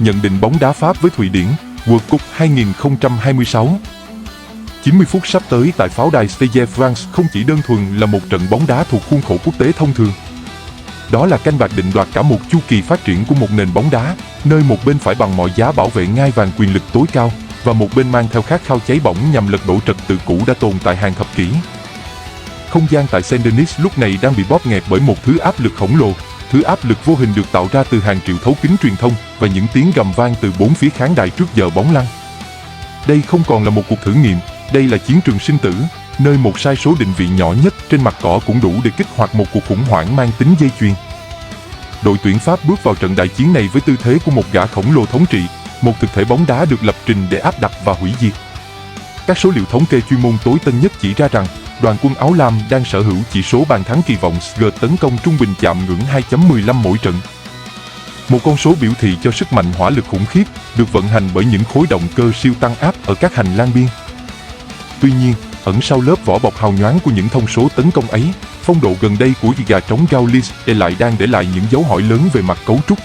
Nhận định bóng đá Pháp với Thụy Điển, World Cup 2026. 90 phút sắp tới tại pháo đài Stade France không chỉ đơn thuần là một trận bóng đá thuộc khuôn khổ quốc tế thông thường. Đó là canh bạc định đoạt cả một chu kỳ phát triển của một nền bóng đá, nơi một bên phải bằng mọi giá bảo vệ ngai vàng quyền lực tối cao, và một bên mang theo khát khao cháy bỏng nhằm lật đổ trật tự cũ đã tồn tại hàng thập kỷ. Không gian tại Saint-Denis lúc này đang bị bóp nghẹt bởi một thứ áp lực khổng lồ. Thứ áp lực vô hình được tạo ra từ hàng triệu thấu kính truyền thông và những tiếng gầm vang từ bốn phía khán đài trước giờ bóng lăn. Đây không còn là một cuộc thử nghiệm, đây là chiến trường sinh tử, nơi một sai số định vị nhỏ nhất trên mặt cỏ cũng đủ để kích hoạt một cuộc khủng hoảng mang tính dây chuyền. Đội tuyển Pháp bước vào trận đại chiến này với tư thế của một gã khổng lồ thống trị, một thực thể bóng đá được lập trình để áp đặt và hủy diệt. Các số liệu thống kê chuyên môn tối tân nhất chỉ ra rằng đoàn quân áo lam đang sở hữu chỉ số bàn thắng kỳ vọng XG tấn công trung bình chạm ngưỡng 2.15 mỗi trận. Một con số biểu thị cho sức mạnh hỏa lực khủng khiếp được vận hành bởi những khối động cơ siêu tăng áp ở các hành lang biên. Tuy nhiên, ẩn sau lớp vỏ bọc hào nhoáng của những thông số tấn công ấy, phong độ gần đây của gà trống Gaulle lại đang để lại những dấu hỏi lớn về mặt cấu trúc.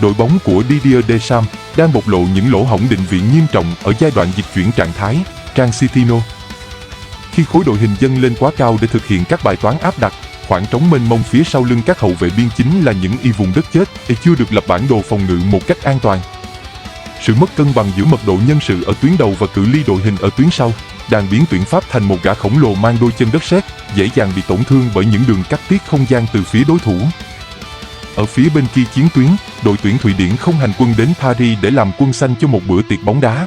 Đội bóng của Didier Deschamps đang bộc lộ những lỗ hổng định vị nghiêm trọng ở giai đoạn dịch chuyển trạng thái, Transitino. Khi khối đội hình dâng lên quá cao để thực hiện các bài toán áp đặt, khoảng trống mênh mông phía sau lưng các hậu vệ biên chính là những vùng đất chết chưa được lập bản đồ phòng ngự một cách an toàn. Sự mất cân bằng giữa mật độ nhân sự ở tuyến đầu và cự ly đội hình ở tuyến sau đang biến tuyển Pháp thành một gã khổng lồ mang đôi chân đất sét, dễ dàng bị tổn thương bởi những đường cắt tiết không gian từ phía đối thủ. Ở phía bên kia chiến tuyến, đội tuyển Thụy Điển không hành quân đến Paris để làm quân xanh cho một bữa tiệc bóng đá.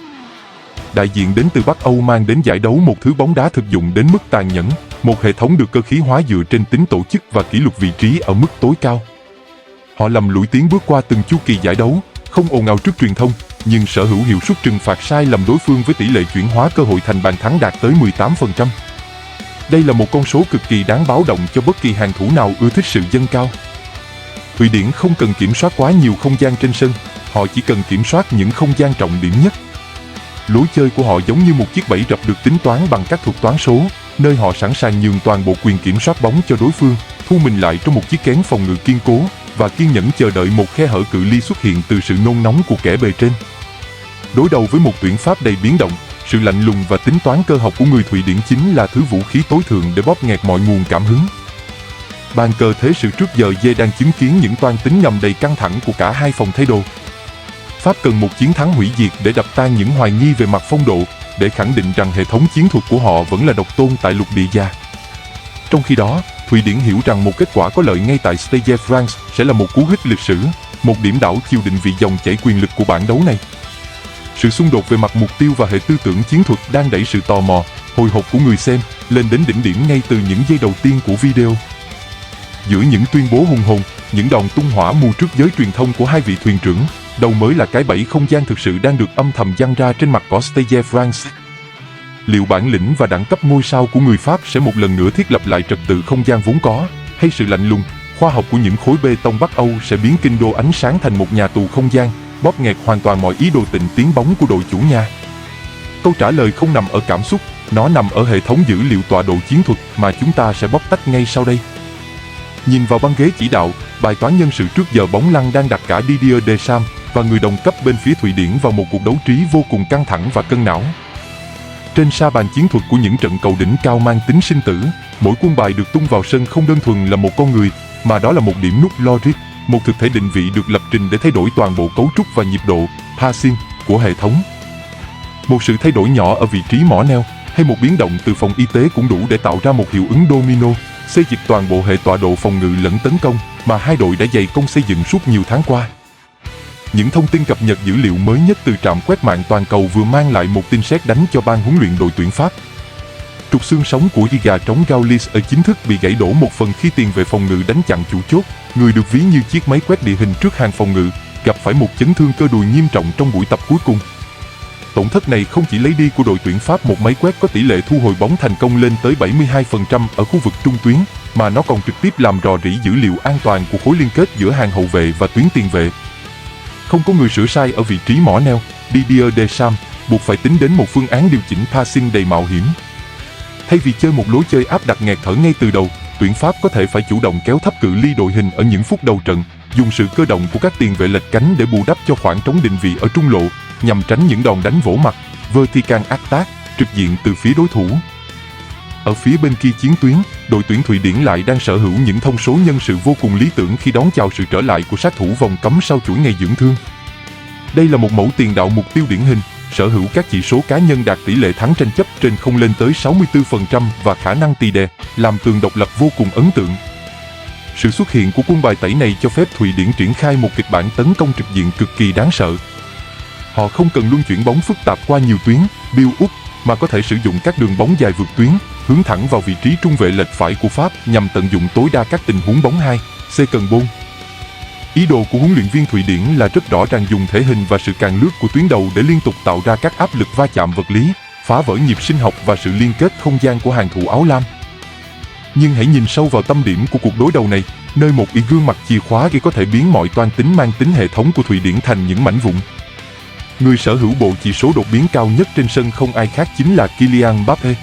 Đại diện đến từ Bắc Âu mang đến giải đấu một thứ bóng đá thực dụng đến mức tàn nhẫn, một hệ thống được cơ khí hóa dựa trên tính tổ chức và kỷ luật vị trí ở mức tối cao. Họ lầm lũi tiến bước qua từng chu kỳ giải đấu, không ồn ào trước truyền thông, nhưng sở hữu hiệu suất trừng phạt sai lầm đối phương với tỷ lệ chuyển hóa cơ hội thành bàn thắng đạt tới 18%. Đây là một con số cực kỳ đáng báo động cho bất kỳ hàng thủ nào ưa thích sự dâng cao. Thụy Điển không cần kiểm soát quá nhiều không gian trên sân, họ chỉ cần kiểm soát những không gian trọng điểm nhất. Lối chơi của họ giống như một chiếc bẫy rập được tính toán bằng các thuật toán số, nơi họ sẵn sàng nhường toàn bộ quyền kiểm soát bóng cho đối phương, thu mình lại trong một chiếc kén phòng ngự kiên cố và kiên nhẫn chờ đợi một khe hở cự ly xuất hiện từ sự nôn nóng của kẻ bề trên. Đối đầu với một tuyển Pháp đầy biến động, sự lạnh lùng và tính toán cơ học của người Thụy Điển chính là thứ vũ khí tối thượng để bóp nghẹt mọi nguồn cảm hứng. Bàn cờ thế sự trước giờ Dê đang chứng kiến những toan tính ngầm đầy căng thẳng của cả hai phòng thay đồ. Pháp cần một chiến thắng hủy diệt để đập tan những hoài nghi về mặt phong độ, để khẳng định rằng hệ thống chiến thuật của họ vẫn là độc tôn tại lục địa già. Trong khi đó, Thụy Điển hiểu rằng một kết quả có lợi ngay tại Stade France sẽ là một cú hích lịch sử, một điểm đảo chiều định vị dòng chảy quyền lực của bảng đấu này. Sự xung đột về mặt mục tiêu và hệ tư tưởng chiến thuật đang đẩy sự tò mò, hồi hộp của người xem lên đến đỉnh điểm ngay từ những giây đầu tiên của video. Giữa những tuyên bố hùng hồn, những đòn tung hỏa mù trước giới truyền thông của hai vị thuyền trưởng, đâu mới là cái bẫy không gian thực sự đang được âm thầm giăng ra trên mặt cỏ Stade France. Liệu bản lĩnh và đẳng cấp ngôi sao của người Pháp sẽ một lần nữa thiết lập lại trật tự không gian vốn có, hay sự lạnh lùng, khoa học của những khối bê tông Bắc Âu sẽ biến kinh đô ánh sáng thành một nhà tù không gian, bóp nghẹt hoàn toàn mọi ý đồ tịnh tiến bóng của đội chủ nhà? Câu trả lời không nằm ở cảm xúc, nó nằm ở hệ thống dữ liệu tọa độ chiến thuật mà chúng ta sẽ bóc tách ngay sau đây. Nhìn vào băng ghế chỉ đạo, bài toán nhân sự trước giờ bóng lăn đang đặt cả Didier Deschamps và người đồng cấp bên phía Thụy Điển vào một cuộc đấu trí vô cùng căng thẳng và cân não. Trên sa bàn chiến thuật của những trận cầu đỉnh cao mang tính sinh tử, mỗi quân bài được tung vào sân không đơn thuần là một con người, mà đó là một điểm nút logic, một thực thể định vị được lập trình để thay đổi toàn bộ cấu trúc và nhịp độ, passing, của hệ thống. Một sự thay đổi nhỏ ở vị trí mỏ neo, hay một biến động từ phòng y tế cũng đủ để tạo ra một hiệu ứng domino, xây dịch toàn bộ hệ tọa độ phòng ngự lẫn tấn công mà hai đội đã dày công xây dựng suốt nhiều tháng qua. Những thông tin cập nhật dữ liệu mới nhất từ trạm quét mạng toàn cầu vừa mang lại một tin sét đánh cho ban huấn luyện đội tuyển Pháp. Trục xương sống của gà trống Gaulle ở chính thức bị gãy đổ một phần khi tiền vệ phòng ngự đánh chặn chủ chốt, người được ví như chiếc máy quét địa hình trước hàng phòng ngự, gặp phải một chấn thương cơ đùi nghiêm trọng trong buổi tập cuối cùng. Tổn thất này không chỉ lấy đi của đội tuyển Pháp một máy quét có tỷ lệ thu hồi bóng thành công lên tới 72% ở khu vực trung tuyến, mà nó còn trực tiếp làm rò rỉ dữ liệu an toàn của khối liên kết giữa hàng hậu vệ và tuyến tiền vệ. Không có người sửa sai ở vị trí mỏ neo, Didier Deschamps buộc phải tính đến một phương án điều chỉnh passing đầy mạo hiểm. Thay vì chơi một lối chơi áp đặt nghẹt thở ngay từ đầu, tuyển Pháp có thể phải chủ động kéo thấp cự ly đội hình ở những phút đầu trận, dùng sự cơ động của các tiền vệ lệch cánh để bù đắp cho khoảng trống định vị ở trung lộ, nhằm tránh những đòn đánh vỗ mặt, vertical attack, trực diện từ phía đối thủ. Ở phía bên kia chiến tuyến, đội tuyển Thụy Điển lại đang sở hữu những thông số nhân sự vô cùng lý tưởng khi đón chào sự trở lại của sát thủ vòng cấm sau chuỗi ngày dưỡng thương. Đây là một mẫu tiền đạo mục tiêu điển hình, sở hữu các chỉ số cá nhân đạt tỷ lệ thắng tranh chấp trên không lên tới 64% và khả năng tì đè, làm tường độc lập vô cùng ấn tượng. Sự xuất hiện của quân bài tẩy này cho phép Thụy Điển triển khai một kịch bản tấn công trực diện cực kỳ đáng sợ. Họ không cần luân chuyển bóng phức tạp qua nhiều tuyến, build up, mà có thể sử dụng các đường bóng dài vượt tuyến, hướng thẳng vào vị trí trung vệ lệch phải của Pháp nhằm tận dụng tối đa các tình huống bóng 2, second ball. Ý đồ của huấn luyện viên Thụy Điển là rất rõ ràng, dùng thể hình và sự càng lướt của tuyến đầu để liên tục tạo ra các áp lực va chạm vật lý, phá vỡ nhịp sinh học và sự liên kết không gian của hàng thủ áo lam. Nhưng hãy nhìn sâu vào tâm điểm của cuộc đối đầu này, nơi một gương mặt chìa khóa gây có thể biến mọi toan tính mang tính hệ thống của Thụy Điển thành những mảnh vụn. Người sở hữu bộ chỉ số đột biến cao nhất trên sân không ai khác chính là Kylian Mbappé.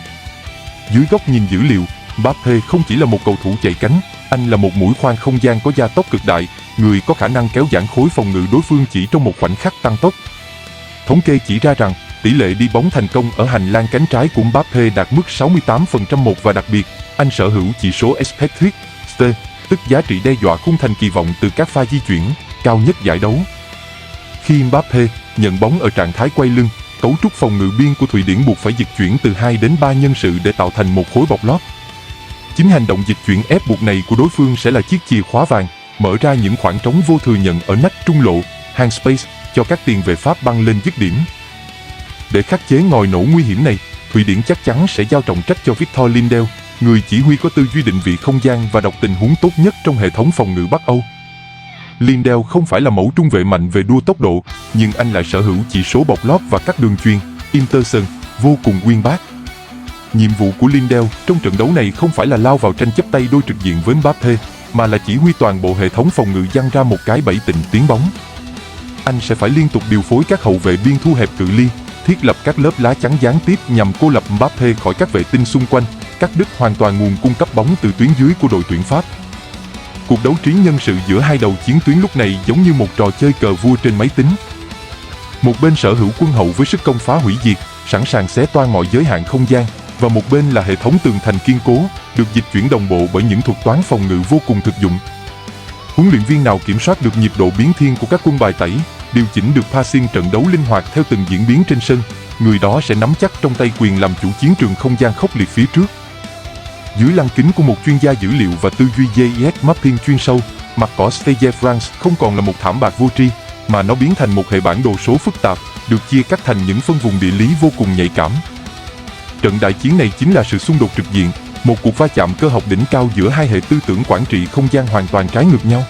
Dưới góc nhìn dữ liệu, Mbappé không chỉ là một cầu thủ chạy cánh, anh là một mũi khoan không gian có gia tốc cực đại, người có khả năng kéo giãn khối phòng ngự đối phương chỉ trong một khoảnh khắc tăng tốc. Thống kê chỉ ra rằng, tỷ lệ đi bóng thành công ở hành lang cánh trái của Mbappé đạt mức 68% và đặc biệt, anh sở hữu chỉ số expected stat, tức giá trị đe dọa khung thành kỳ vọng từ các pha di chuyển, cao nhất giải đấu. Khi Mbappé nhận bóng ở trạng thái quay lưng, cấu trúc phòng ngự biên của Thụy Điển buộc phải dịch chuyển từ 2 đến 3 nhân sự để tạo thành một khối bọc lót. Chính hành động dịch chuyển ép buộc này của đối phương sẽ là chiếc chìa khóa vàng, mở ra những khoảng trống vô thừa nhận ở nách trung lộ, hand space, cho các tiền vệ Pháp băng lên dứt điểm. Để khắc chế ngòi nổ nguy hiểm này, Thụy Điển chắc chắn sẽ giao trọng trách cho Victor Lindelof, người chỉ huy có tư duy định vị không gian và đọc tình huống tốt nhất trong hệ thống phòng ngự Bắc Âu. Lindelof không phải là mẫu trung vệ mạnh về đua tốc độ, nhưng anh lại sở hữu chỉ số bọc lót và các đường chuyền, interception, vô cùng uyên bác. Nhiệm vụ của Lindelof trong trận đấu này không phải là lao vào tranh chấp tay đôi trực diện với Mbappé, mà là chỉ huy toàn bộ hệ thống phòng ngự giăng ra một cái bẫy tịnh tiến bóng. Anh sẽ phải liên tục điều phối các hậu vệ biên thu hẹp cự ly, thiết lập các lớp lá chắn gián tiếp nhằm cô lập Mbappé khỏi các vệ tinh xung quanh, cắt đứt hoàn toàn nguồn cung cấp bóng từ tuyến dưới của đội tuyển Pháp. Cuộc đấu trí nhân sự giữa hai đầu chiến tuyến lúc này giống như một trò chơi cờ vua trên máy tính. Một bên sở hữu quân hậu với sức công phá hủy diệt, sẵn sàng xé toan mọi giới hạn không gian, và một bên là hệ thống tường thành kiên cố, được dịch chuyển đồng bộ bởi những thuật toán phòng ngự vô cùng thực dụng. Huấn luyện viên nào kiểm soát được nhịp độ biến thiên của các quân bài tẩy, điều chỉnh được passing trận đấu linh hoạt theo từng diễn biến trên sân, người đó sẽ nắm chắc trong tay quyền làm chủ chiến trường không gian khốc liệt phía trước. Dưới lăng kính của một chuyên gia dữ liệu và tư duy GIS mapping chuyên sâu, mặt cỏ Stade France không còn là một thảm bạc vô tri, mà nó biến thành một hệ bản đồ số phức tạp, được chia cắt thành những phân vùng địa lý vô cùng nhạy cảm. Trận đại chiến này chính là sự xung đột trực diện, một cuộc va chạm cơ học đỉnh cao giữa hai hệ tư tưởng quản trị không gian hoàn toàn trái ngược nhau.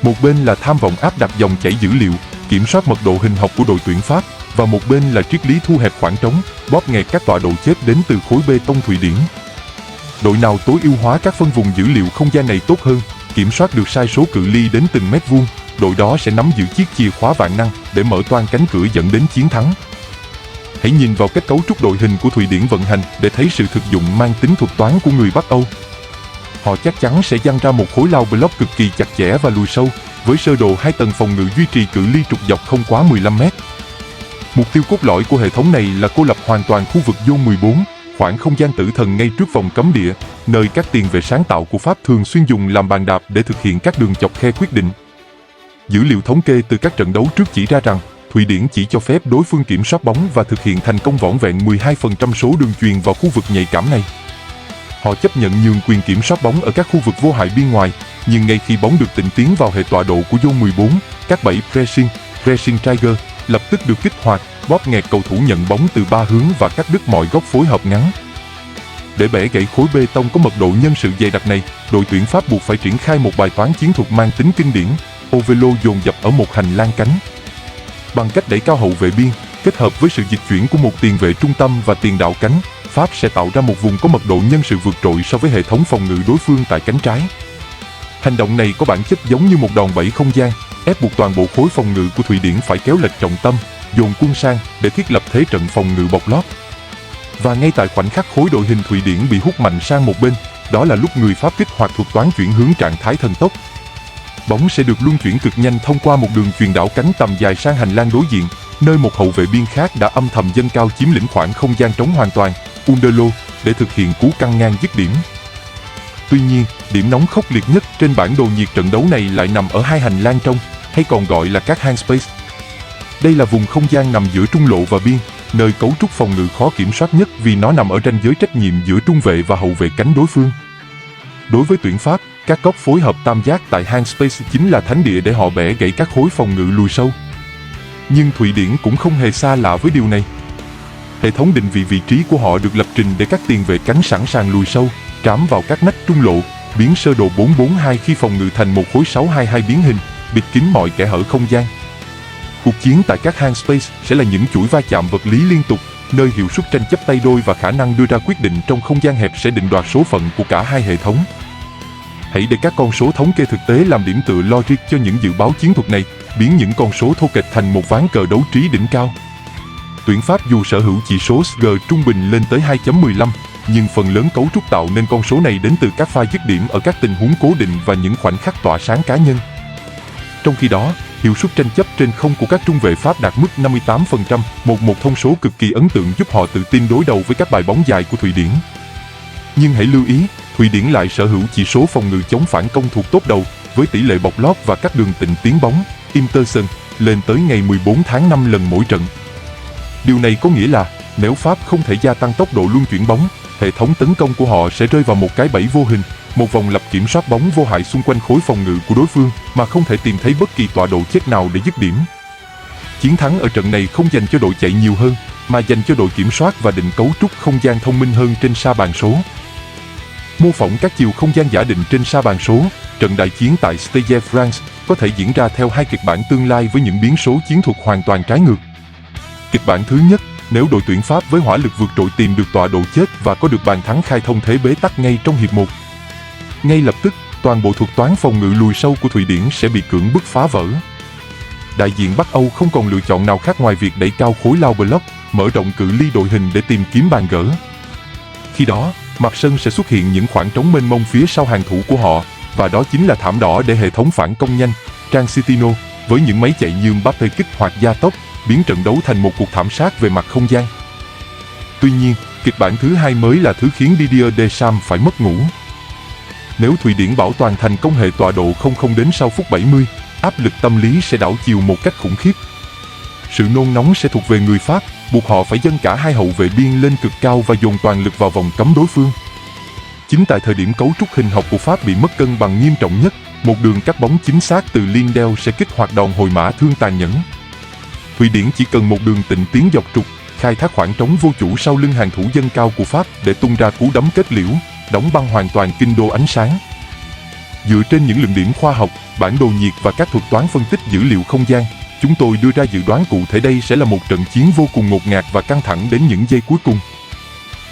Một bên là tham vọng áp đặt dòng chảy dữ liệu, kiểm soát mật độ hình học của đội tuyển Pháp, và một bên là triết lý thu hẹp khoảng trống, bóp nghẹt các tọa độ chết đến từ khối bê tông Thụy Điển. Đội nào tối ưu hóa các phân vùng dữ liệu không gian này tốt hơn, kiểm soát được sai số cự ly đến từng mét vuông, đội đó sẽ nắm giữ chiếc chìa khóa vạn năng để mở toang cánh cửa dẫn đến chiến thắng. Hãy nhìn vào cách cấu trúc đội hình của Thụy Điển vận hành để thấy sự thực dụng mang tính thuật toán của người Bắc Âu. Họ chắc chắn sẽ dăng ra một khối lao block cực kỳ chặt chẽ và lùi sâu, với sơ đồ 2 tầng phòng ngự duy trì cự ly trục dọc không quá 15 mét. Mục tiêu cốt lõi của hệ thống này là cô lập hoàn toàn khu vực zone 14, khoảng không gian tử thần ngay trước vòng cấm địa, nơi các tiền vệ sáng tạo của Pháp thường xuyên dùng làm bàn đạp để thực hiện các đường chọc khe quyết định. Dữ liệu thống kê từ các trận đấu trước chỉ ra rằng, Thụy Điển chỉ cho phép đối phương kiểm soát bóng và thực hiện thành công vỏn vẹn 12% số đường chuyền vào khu vực nhạy cảm này. Họ chấp nhận nhường quyền kiểm soát bóng ở các khu vực vô hại biên ngoài, nhưng ngay khi bóng được tịnh tiến vào hệ tọa độ của zone 14, các bẫy pressing trigger lập tức được kích hoạt, bóp nghẹt cầu thủ nhận bóng từ 3 hướng và cắt đứt mọi góc phối hợp ngắn. Để bẻ gãy khối bê tông có mật độ nhân sự dày đặc này, đội tuyển Pháp buộc phải triển khai một bài toán chiến thuật mang tính kinh điển, overload dồn dập ở một hành lang cánh. Bằng cách đẩy cao hậu vệ biên, kết hợp với sự dịch chuyển của một tiền vệ trung tâm và tiền đạo cánh, Pháp sẽ tạo ra một vùng có mật độ nhân sự vượt trội so với hệ thống phòng ngự đối phương tại cánh trái. Hành động này có bản chất giống như một đòn bẩy không gian, ép buộc toàn bộ khối phòng ngự của Thụy Điển phải kéo lệch trọng tâm, dồn quân sang để thiết lập thế trận phòng ngự bọc lót. Và ngay tại khoảnh khắc khối đội hình Thụy Điển bị hút mạnh sang một bên, đó là lúc người Pháp kích hoạt thuật toán chuyển hướng trạng thái thần tốc. Bóng sẽ được luân chuyển cực nhanh thông qua một đường chuyền đảo cánh tầm dài sang hành lang đối diện, nơi một hậu vệ biên khác đã âm thầm dâng cao chiếm lĩnh khoảng không gian trống hoàn toàn, Underlo, để thực hiện cú căng ngang dứt điểm. Tuy nhiên, điểm nóng khốc liệt nhất trên bản đồ nhiệt trận đấu này lại nằm ở hai hành lang trong, hay còn gọi là các hang space. Đây là vùng không gian nằm giữa trung lộ và biên, nơi cấu trúc phòng ngự khó kiểm soát nhất vì nó nằm ở ranh giới trách nhiệm giữa trung vệ và hậu vệ cánh đối phương. Đối với tuyển Pháp, các góc phối hợp tam giác tại hang space chính là thánh địa để họ bẻ gãy các khối phòng ngự lùi sâu. Nhưng Thụy Điển cũng không hề xa lạ với điều này. Hệ thống định vị trí của họ được lập trình để các tiền vệ cánh sẵn sàng lùi sâu, trám vào các nách trung lộ, biến sơ đồ 4-4-2 khi phòng ngự thành một khối 6-2-2 biến hình, bịt kín mọi kẽ hở không gian. Cuộc chiến tại các hang space sẽ là những chuỗi va chạm vật lý liên tục, nơi hiệu suất tranh chấp tay đôi và khả năng đưa ra quyết định trong không gian hẹp sẽ định đoạt số phận của cả hai hệ thống. Hãy để các con số thống kê thực tế làm điểm tựa logic cho những dự báo chiến thuật này, biến những con số thô kệch thành một ván cờ đấu trí đỉnh cao. Tuyển Pháp dù sở hữu chỉ số SG trung bình lên tới 2.15, nhưng phần lớn cấu trúc tạo nên con số này đến từ các pha dứt điểm ở các tình huống cố định và những khoảnh khắc tỏa sáng cá nhân. Trong khi đó, hiệu suất tranh chấp trên không của các trung vệ Pháp đạt mức 58%, một thông số cực kỳ ấn tượng giúp họ tự tin đối đầu với các bài bóng dài của Thụy Điển. Nhưng hãy lưu ý, Thụy Điển lại sở hữu chỉ số phòng ngự chống phản công thuộc top đầu, với tỷ lệ bọc lót và các đường tịnh tiến bóng, interception, lên tới ngày 14 tháng 5 lần mỗi trận. Điều này có nghĩa là, nếu Pháp không thể gia tăng tốc độ luân chuyển bóng, hệ thống tấn công của họ sẽ rơi vào một cái bẫy vô hình, một vòng lặp kiểm soát bóng vô hại xung quanh khối phòng ngự của đối phương mà không thể tìm thấy bất kỳ tọa độ chết nào để dứt điểm. Chiến thắng ở trận này không dành cho đội chạy nhiều hơn, mà dành cho đội kiểm soát và định cấu trúc không gian thông minh hơn trên sa bàn số. Mô phỏng các chiều không gian giả định trên sa bàn số, trận đại chiến tại Stade France có thể diễn ra theo hai kịch bản tương lai với những biến số chiến thuật hoàn toàn trái ngược. Kịch bản thứ nhất, nếu đội tuyển Pháp với hỏa lực vượt trội tìm được tọa độ chết và có được bàn thắng khai thông thế bế tắc ngay trong hiệp 1. Ngay lập tức, toàn bộ thuật toán phòng ngự lùi sâu của Thụy Điển sẽ bị cưỡng bức phá vỡ. Đại diện Bắc Âu không còn lựa chọn nào khác ngoài việc đẩy cao khối lao block, mở rộng cự ly đội hình để tìm kiếm bàn gỡ. Khi đó, mặt sân sẽ xuất hiện những khoảng trống mênh mông phía sau hàng thủ của họ, và đó chính là thảm đỏ để hệ thống phản công nhanh, Transitino, với những máy chạy như Mbappé kích hoạt gia tốc, biến trận đấu thành một cuộc thảm sát về mặt không gian. Tuy nhiên, kịch bản thứ hai mới là thứ khiến Didier Deschamps phải mất ngủ. Nếu Thụy Điển bảo toàn thành công hệ tọa độ 0-0 đến sau phút 70, áp lực tâm lý sẽ đảo chiều một cách khủng khiếp. Sự nôn nóng sẽ thuộc về người Pháp, buộc họ phải dâng cả hai hậu vệ biên lên cực cao và dồn toàn lực vào vòng cấm đối phương. Chính tại thời điểm cấu trúc hình học của Pháp bị mất cân bằng nghiêm trọng nhất, một đường cắt bóng chính xác từ Lindell sẽ kích hoạt đòn hồi mã thương tàn nhẫn. Thụy Điển chỉ cần một đường tịnh tiến dọc trục, khai thác khoảng trống vô chủ sau lưng hàng thủ dâng cao của Pháp để tung ra cú đấm kết liễu, đóng băng hoàn toàn kinh đô ánh sáng. Dựa trên những luận điểm khoa học, bản đồ nhiệt và các thuật toán phân tích dữ liệu không gian, chúng tôi đưa ra dự đoán cụ thể đây sẽ là một trận chiến vô cùng ngột ngạt và căng thẳng đến những giây cuối cùng.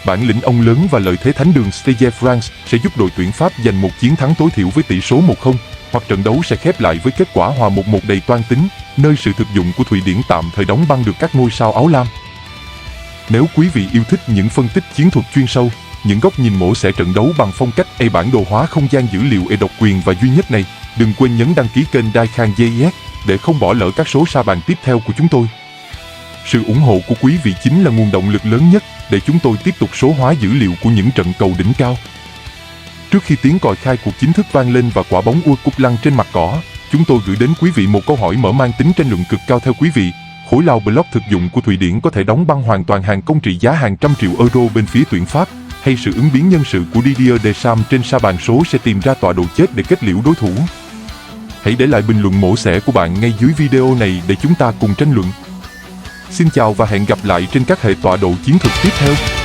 Bản lĩnh ông lớn và lợi thế thánh đường Stade France sẽ giúp đội tuyển Pháp giành một chiến thắng tối thiểu với tỷ số 1-0, hoặc trận đấu sẽ khép lại với kết quả hòa 1-1 đầy toan tính, nơi sự thực dụng của Thụy Điển tạm thời đóng băng được các ngôi sao áo lam. Nếu quý vị yêu thích những phân tích chiến thuật chuyên sâu, những góc nhìn mổ xẻ trận đấu bằng phong cách bản đồ hóa không gian dữ liệu độc quyền và duy nhất này, đừng quên nhấn đăng ký kênh Dai Khan GIS để không bỏ lỡ các số sa bàn tiếp theo của chúng tôi. Sự ủng hộ của quý vị chính là nguồn động lực lớn nhất để chúng tôi tiếp tục số hóa dữ liệu của những trận cầu đỉnh cao. Trước khi tiếng còi khai cuộc chính thức vang lên và quả bóng World Cup lăn trên mặt cỏ, chúng tôi gửi đến quý vị một câu hỏi mở mang tính tranh luận cực cao. Theo quý vị, khối lao block thực dụng của Thụy Điển có thể đóng băng hoàn toàn hàng công trị giá hàng trăm triệu euro bên phía tuyển Pháp, hay sự ứng biến nhân sự của Didier Deschamps trên sa bàn số sẽ tìm ra tọa độ chết để kết liễu đối thủ? Hãy để lại bình luận mổ xẻ của bạn ngay dưới video này để chúng ta cùng tranh luận. Xin chào và hẹn gặp lại trên các hệ tọa độ chiến thuật tiếp theo.